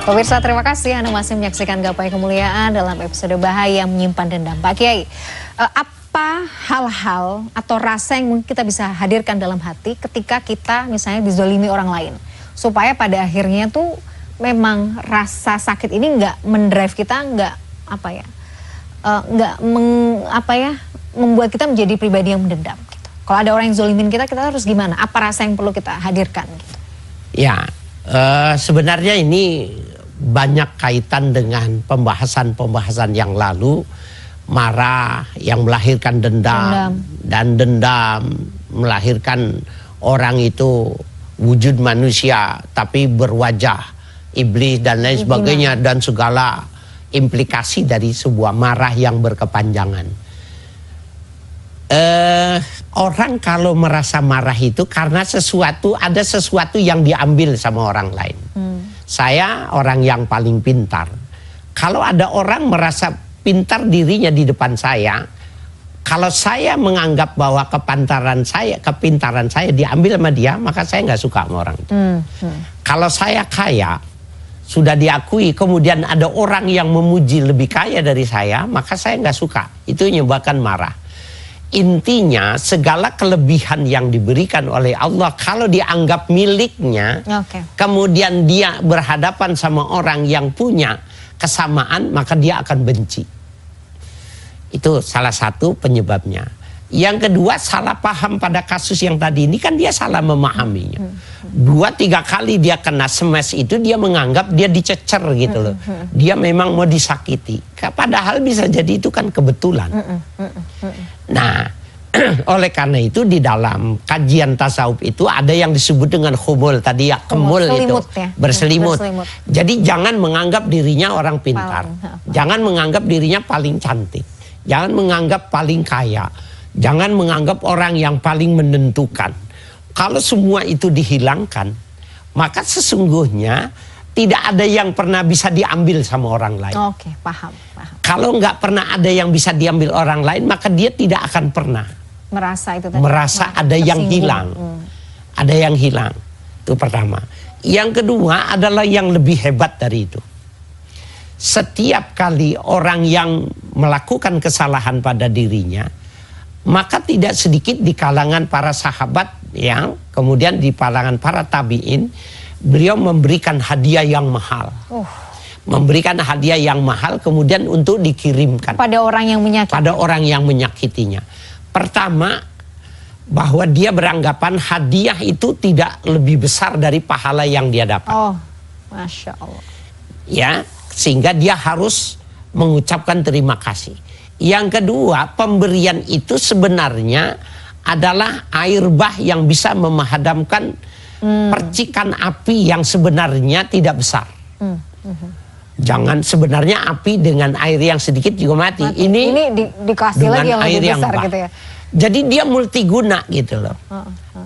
Pemirsa, terima kasih Anda masih menyaksikan Gapai Kemuliaan dalam episode Bahaya Menyimpan Dendam. Pak Kiai, apa hal-hal atau rasa yang mungkin kita bisa hadirkan dalam hati ketika kita misalnya dizolimi orang lain, supaya pada akhirnya tuh memang rasa sakit ini nggak mendrive kita, nggak membuat kita menjadi pribadi yang mendendam gitu. Kalau ada orang yang zolimin kita harus gimana? Apa rasa yang perlu kita hadirkan gitu? Ya, sebenarnya ini banyak kaitan dengan pembahasan-pembahasan yang lalu. Marah yang melahirkan dendam. Dan dendam melahirkan orang itu wujud manusia tapi berwajah iblis dan lain sebagainya, dan segala implikasi dari sebuah marah yang berkepanjangan. Orang kalau merasa marah itu karena ada sesuatu yang diambil sama orang lain. Saya orang yang paling pintar. Kalau ada orang merasa pintar dirinya di depan saya, kalau saya menganggap bahwa kepintaran saya diambil sama dia, maka saya nggak suka sama orang itu. Kalau saya kaya, sudah diakui, kemudian ada orang yang memuji lebih kaya dari saya, maka saya nggak suka. Itu menyebabkan marah. Intinya segala kelebihan yang diberikan oleh Allah kalau dianggap miliknya, kemudian dia berhadapan sama orang yang punya kesamaan, maka dia akan benci. Itu salah satu penyebabnya. Yang kedua, salah paham pada kasus yang tadi ini, kan dia salah memahaminya. 2-3 kali dia kena smash itu, dia menganggap dia dicecer gitu loh. Dia memang mau disakiti. Padahal bisa jadi itu kan kebetulan. Nah, oleh karena itu di dalam kajian tasawuf itu ada yang disebut dengan khumul tadi ya, kemul itu berselimut. Jadi jangan menganggap dirinya orang pintar, jangan menganggap dirinya paling cantik, jangan menganggap paling kaya, jangan menganggap orang yang paling menentukan. Kalau semua itu dihilangkan, maka sesungguhnya tidak ada yang pernah bisa diambil sama orang lain. Oke, paham. Kalau nggak pernah ada yang bisa diambil orang lain, maka dia tidak akan pernah merasa itu tadi, ada yang hilang. Ada yang hilang. Itu pertama. Yang kedua adalah yang lebih hebat dari itu. Setiap kali orang yang melakukan kesalahan pada dirinya, maka tidak sedikit di kalangan para sahabat, yang kemudian di kalangan para tabi'in, beliau memberikan hadiah yang mahal. Memberikan hadiah yang mahal kemudian untuk dikirimkan pada orang yang menyakitinya. Pertama, bahwa dia beranggapan hadiah itu tidak lebih besar dari pahala yang dia dapat. Masya Allah. Ya, sehingga dia harus mengucapkan terima kasih. Yang kedua, pemberian itu sebenarnya adalah air bah yang bisa memadamkan percikan api yang sebenarnya tidak besar. Jangan, sebenarnya api dengan air yang sedikit juga mati. Ini dikasih lagi yang lebih besar gitu ya. Jadi dia multiguna gitu loh.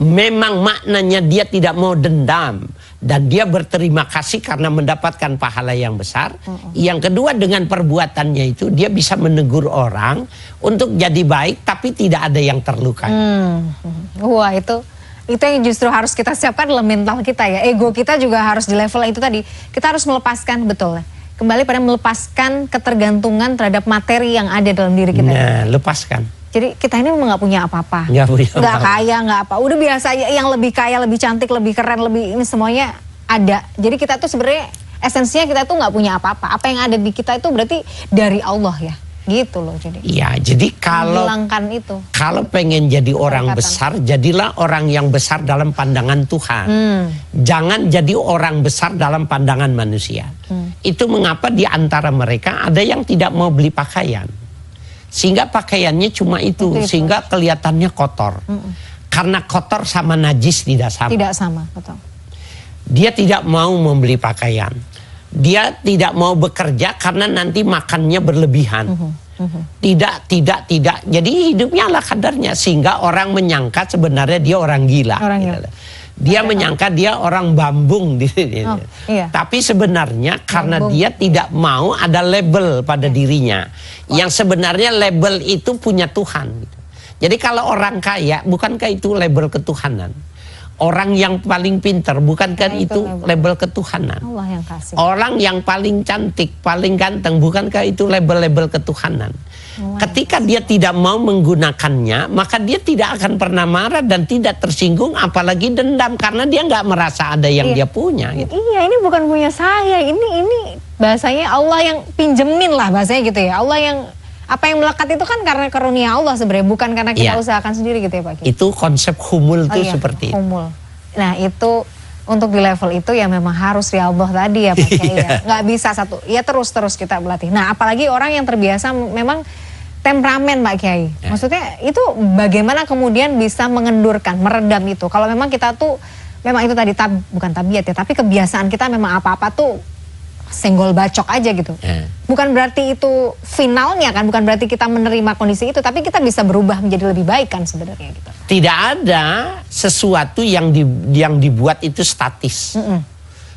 Memang maknanya dia tidak mau dendam dan dia berterima kasih karena mendapatkan pahala yang besar. Yang kedua, dengan perbuatannya itu dia bisa menegur orang untuk jadi baik, tapi tidak ada yang terluka. Wah, itu yang justru harus kita siapkan dalam mental kita ya. Ego kita juga harus di level itu tadi. Kita harus melepaskan, betul. Kembali pada melepaskan ketergantungan terhadap materi yang ada dalam diri kita. Nah, lepaskan. Jadi kita ini memang nggak punya apa-apa. Nggak kaya, nggak apa. Udah biasa yang lebih kaya, lebih cantik, lebih keren, lebih ini semuanya ada. Jadi kita tuh sebenarnya esensinya kita tuh nggak punya apa-apa. Apa yang ada di kita itu berarti dari Allah ya. Gitu loh jadi. Iya, jadi kalau pengen jadi orang besar, jadilah orang yang besar dalam pandangan Tuhan. Jangan jadi orang besar dalam pandangan manusia. Itu mengapa di antara mereka ada yang tidak mau beli pakaian. Sehingga pakaiannya cuma itu, sehingga kelihatannya kotor. Karena kotor sama najis tidak sama. Tidak sama, betul. Dia tidak mau membeli pakaian. Dia tidak mau bekerja karena nanti makannya berlebihan. Tidak. Jadi hidupnya ala kadarnya, sehingga orang menyangka sebenarnya dia orang gila. Dia menyangka dia orang bambung. Tapi sebenarnya karena dia tidak mau ada label pada dirinya. Yang sebenarnya label itu punya Tuhan. Jadi kalau orang kaya, bukankah itu label ketuhanan? Orang yang paling pintar, bukankah Ya, itu label ketuhanan? Allah yang kasih. Orang yang paling cantik, paling ganteng, bukankah itu label-label ketuhanan? Ketika dia tidak mau menggunakannya, maka dia tidak akan pernah marah dan tidak tersinggung, apalagi dendam, karena dia nggak merasa ada yang dia punya. Gitu. Iya, ini bukan punya saya, ini bahasanya Allah yang pinjemin lah bahasanya gitu ya. Allah yang apa yang melekat itu kan karena karunia Allah sebenarnya, bukan karena kita usahakan sendiri gitu ya Pak Kiai. Itu konsep humul itu seperti itu. Humul. Nah itu untuk di level itu ya memang harus riadoh tadi ya Pak Kiai. Ya. Nggak bisa satu, ya terus kita berlatih. Nah apalagi orang yang terbiasa memang temperamen Pak Kiai. Maksudnya itu bagaimana kemudian bisa mengendurkan, meredam itu. Kalau memang kita tuh memang itu tadi bukan tabiat ya, tapi kebiasaan kita memang apa-apa tuh senggol bacok aja gitu. Bukan berarti itu finalnya kan, bukan berarti kita menerima kondisi itu, tapi kita bisa berubah menjadi lebih baik kan sebenarnya gitu. Tidak ada sesuatu yang dibuat itu statis.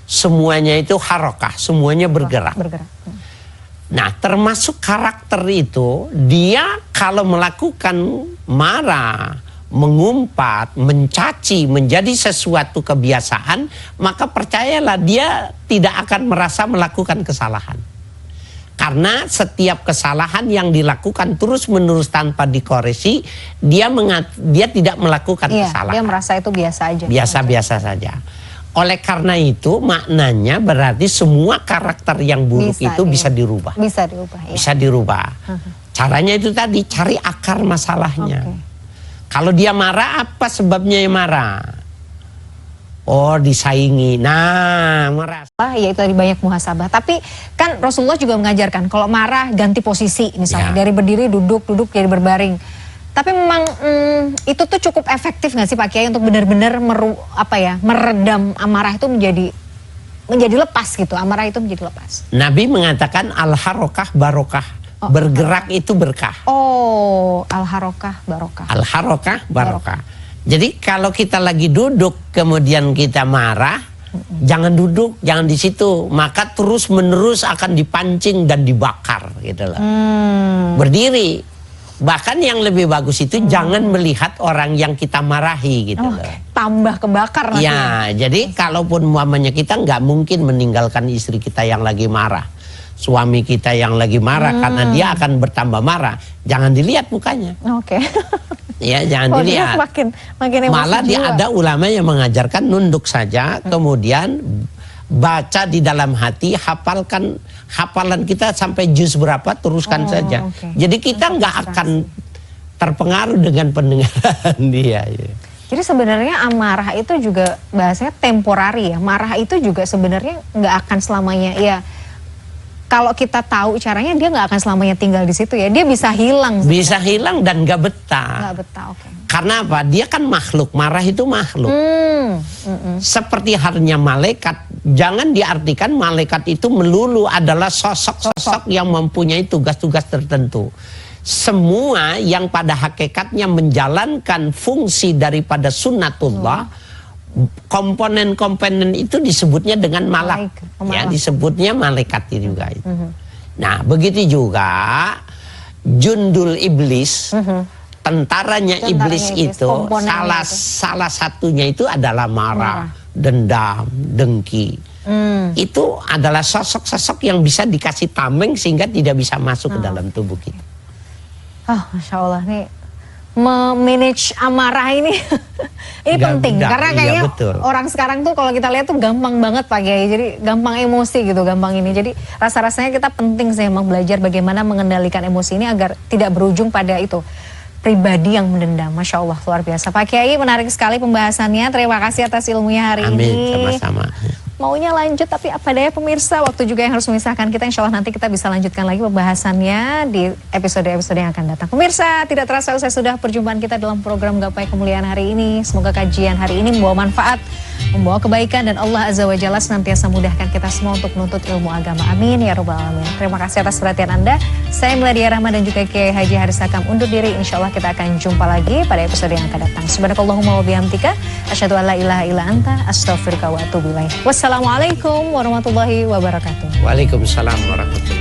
Semuanya itu harokah, semuanya bergerak. Nah, termasuk karakter itu, dia kalau melakukan marah, mengumpat, mencaci, menjadi sesuatu kebiasaan, maka percayalah dia tidak akan merasa melakukan kesalahan. Karena setiap kesalahan yang dilakukan terus-menerus tanpa dikoreksi, dia tidak melakukan kesalahan. Dia merasa itu biasa aja. Biasa-biasa saja. Oleh karena itu maknanya berarti semua karakter yang buruk itu bisa dirubah. Bisa dirubah. Ya. Bisa dirubah. Caranya itu tadi, cari akar masalahnya. Kalau dia marah, apa sebabnya dia marah? Oh, disaingi. Nah, marah. Ya itu tadi banyak muhasabah. Tapi kan Rasulullah juga mengajarkan kalau marah ganti posisi misalnya dari berdiri duduk jadi berbaring. Tapi memang itu tuh cukup efektif nggak sih Pak Kiai untuk benar-benar meredam amarah itu menjadi lepas gitu. Amarah itu menjadi lepas. Nabi mengatakan al-harokah barokah. Bergerak itu berkah. Oh, al-harokah barokah. Al-harokah barokah. Jadi kalau kita lagi duduk kemudian kita marah, jangan duduk, jangan di situ, maka terus-menerus akan dipancing dan dibakar gitu loh. Berdiri. Bahkan yang lebih bagus itu jangan melihat orang yang kita marahi gitu loh. Tambah kebakar nanti. Ya, jadi kalaupun umpamanya kita nggak mungkin meninggalkan istri kita yang lagi marah. Suami kita yang lagi marah karena dia akan bertambah marah, jangan dilihat mukanya. Ya, jangan dilihat. Makin malah ada ulama yang mengajarkan nunduk saja, kemudian baca di dalam hati, hafalan kita sampai juz berapa, teruskan saja. Jadi kita nggak akan terpengaruh dengan pendengaran dia. Jadi sebenarnya amarah itu juga bahasanya temporari ya. Marah itu juga sebenarnya nggak akan selamanya ya. Kalau kita tahu caranya, dia nggak akan selamanya tinggal di situ ya. Dia bisa hilang. Bisa hilang dan nggak betah. Nggak betah, Karena apa? Dia kan makhluk. Marah itu makhluk. Seperti halnya malaikat. Jangan diartikan malaikat itu melulu adalah sosok-sosok yang mempunyai tugas-tugas tertentu. Semua yang pada hakikatnya menjalankan fungsi daripada sunnatullah, komponen-komponen itu disebutnya dengan malak, ya disebutnya malaikat juga itu. Nah begitu juga jundul iblis, tentaranya iblis itu salah satunya itu adalah marah, dendam, dengki. Itu adalah sosok-sosok yang bisa dikasih tameng sehingga tidak bisa masuk ke dalam tubuh kita. Masya Allah nih. Memanage amarah ini ini penting karena kayaknya orang sekarang tuh kalau kita lihat tuh gampang banget Pak Kiai, jadi gampang emosi gitu, gampang ini. Jadi rasa-rasanya kita penting sih emang belajar bagaimana mengendalikan emosi ini agar tidak berujung pada itu pribadi yang mendendam. Masya Allah luar biasa Pak Kiai, menarik sekali pembahasannya. Terima kasih atas ilmunya hari ini. Sama-sama. Maunya lanjut tapi apa daya pemirsa, waktu juga yang harus memisahkan kita. Insya Allah nanti kita bisa lanjutkan lagi pembahasannya di episode-episode yang akan datang. Pemirsa, tidak terasa usai sudah perjumpaan kita dalam program Gapai Kemuliaan hari ini. Semoga kajian hari ini membawa manfaat, membawa kebaikan, dan Allah Azza wa Jalla senantiasa mudahkan kita semua untuk menuntut ilmu agama. Amin ya Rabbal Alamin. Terima kasih atas perhatian Anda. Saya Meladia Rahma dan juga Kiai Haji Haris Hakam undur diri. Insya Allah kita akan jumpa lagi pada episode yang akan datang. Subhanakallahumma wa bihamdika, asyhadu an la ilaha illa anta, astaghfiruka wa atubu ilaik. Wassalamualaikum warahmatullahi wabarakatuh. Waalaikumsalam warahmatullahi wabarakatuh.